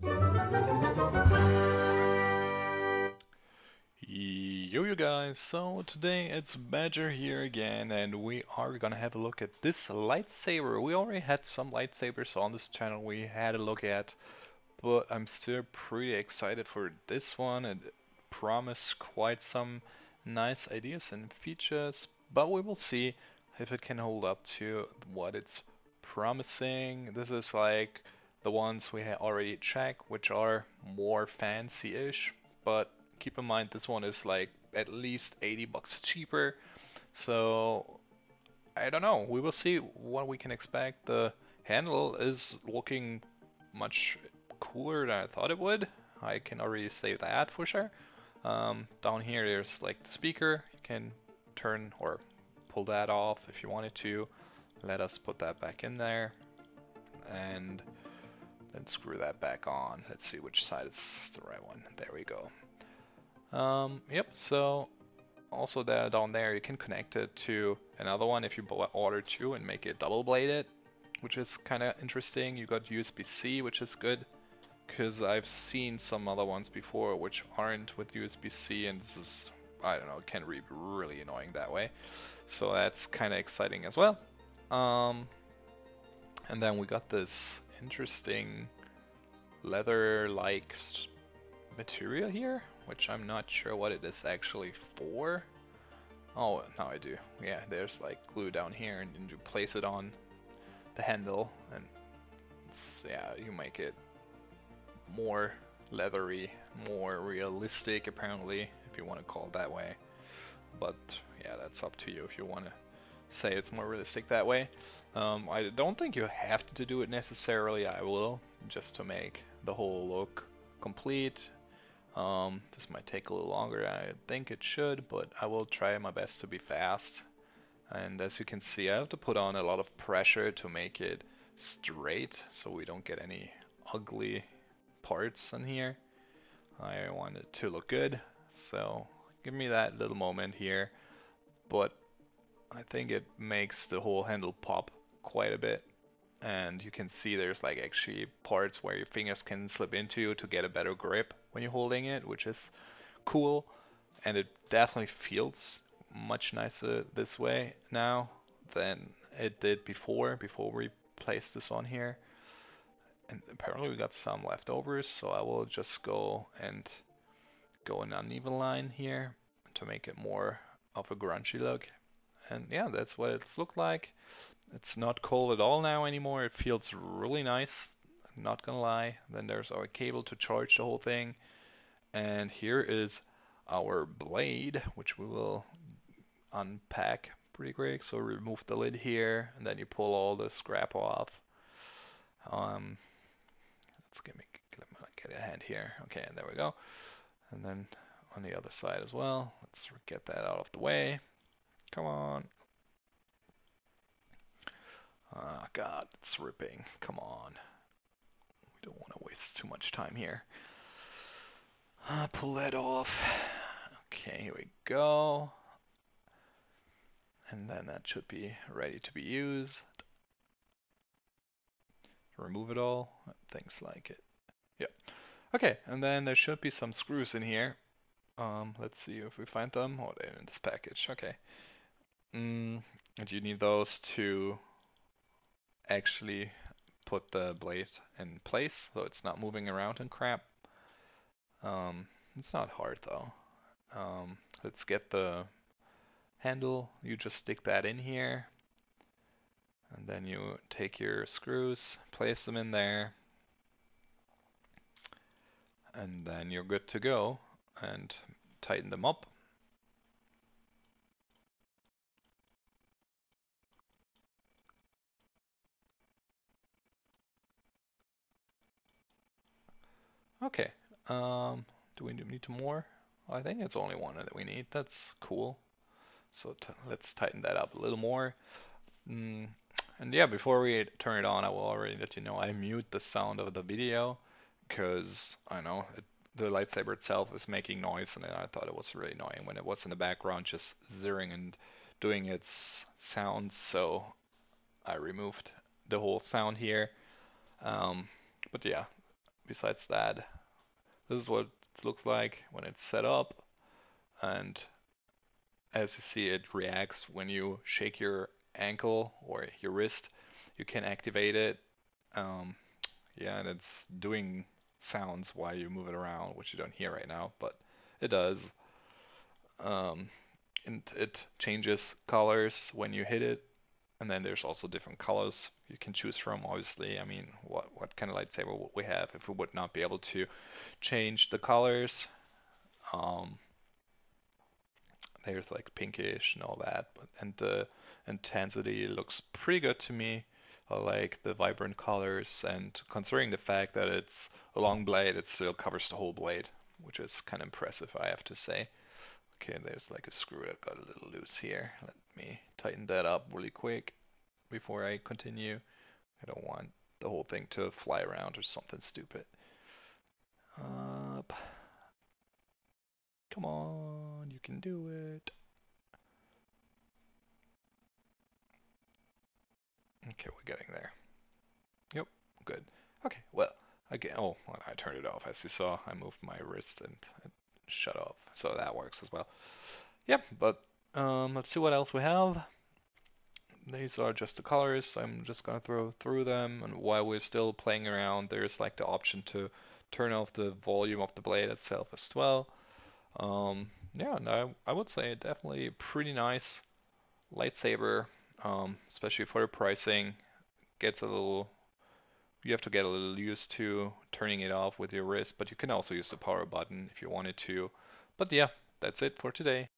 Yo, you guys, so today it's Badger here again, and we are gonna have a look at this lightsaber. We already had some lightsabers on this channel we had a look at, but I'm still pretty excited for this one. It promised quite some nice ideas and features, but we will see if it can hold up to what it's promising. This is like the ones we already checked, which are more fancy-ish, but keep in mind this one is like at least 80 bucks cheaper. So I don't know. We will see what we can expect. The handle is looking much cooler than I thought it would. I can already say that for sure. Down here there's like the speaker. You can turn or pull that off if you wanted to. Let us put that back in there and then screw that back on. Let's see which side is the right one. There we go. Yep, so also down there you can connect it to another one if you order two and make it double bladed, which is kind of interesting. You got USB-C, which is good because I've seen some other ones before which aren't with USB-C, and this is, I don't know, it can be really annoying that way. So that's kind of exciting as well. And then we got this interesting leather-like material here, which I'm not sure what it is actually for. Oh, now I do. Yeah, there's like glue down here, and you place it on the handle, and yeah, you make it more leathery, more realistic, apparently, if you want to call it that way. But yeah, that's up to you if you want to say it's more realistic that way. I don't think you have to do it necessarily. I will, just to make the whole look complete. This might take a little longer than I think it should, but I will try my best to be fast. And as you can see, I have to put on a lot of pressure to make it straight so we don't get any ugly parts in here. I want it to look good, so give me that little moment here. But I think it makes the whole handle pop quite a bit. And you can see there's like actually parts where your fingers can slip into to get a better grip when you're holding it, which is cool. And it definitely feels much nicer this way now than it did before we placed this on here. And apparently we got some leftovers, so I will just go and go an uneven line here to make it more of a grungy look. And yeah, that's what it's looked like. It's not cold at all now anymore. It feels really nice, not gonna lie. Then there's our cable to charge the whole thing. And here is our blade, which we will unpack pretty quick. So remove the lid here, and then you pull all the scrap off. Let's get a hand here. Okay, and there we go. And then on the other side as well. Let's get that out of the way. Come on. Oh God, it's ripping. Come on. We don't want to waste too much time here. Pull that off. Okay, here we go. And then that should be ready to be used. Remove it all. Things like it. Yep. Okay, and then there should be some screws in here. Let's see if we find them. Oh, they're in this package. Okay. And you need those to actually put the blade in place so it's not moving around and crap. It's not hard though. Let's get the handle. You just stick that in here, and then you take your screws, place them in there, and then you're good to go, and tighten them up. Okay, do we need more? I think it's only one that we need. That's cool. So let's tighten that up a little more. And yeah, before we turn it on, I will already let you know I mute the sound of the video because I know the lightsaber itself is making noise, and I thought it was really annoying when it was in the background just zerring and doing its sounds. So I removed the whole sound here. But yeah, besides that, this is what it looks like when it's set up, and as you see, it reacts when you shake your ankle or your wrist. You can activate it. Um, yeah, and it's doing sounds while you move it around, which you don't hear right now, but it does. Um, and it changes colors when you hit it. And then there's also different colors you can choose from. Obviously, I mean, what kind of lightsaber would we have if we would not be able to change the colors? Um, there's like pinkish and all that, and the intensity looks pretty good to me. I like the vibrant colors, and considering the fact that it's a long blade, it still covers the whole blade, which is kind of impressive, I have to say. Okay, there's like a screw that got a little loose here. Let me tighten that up really quick before I continue. I don't want the whole thing to fly around or something stupid. Up. Come on, you can do it. Okay, we're getting there. Yep, good. Okay, well, again, oh, well, I turned it off. As you saw, I moved my wrist and it shut off. So that works as well. Yep, but let's see what else we have. These are just the colors. I'm just gonna throw through them, and while we're still playing around, there's like the option to turn off the volume of the blade itself as well. Yeah, no, I would say definitely a pretty nice lightsaber, especially for the pricing. Gets a little, you have to get a little used to turning it off with your wrist, but you can also use the power button if you wanted to. But yeah, that's it for today.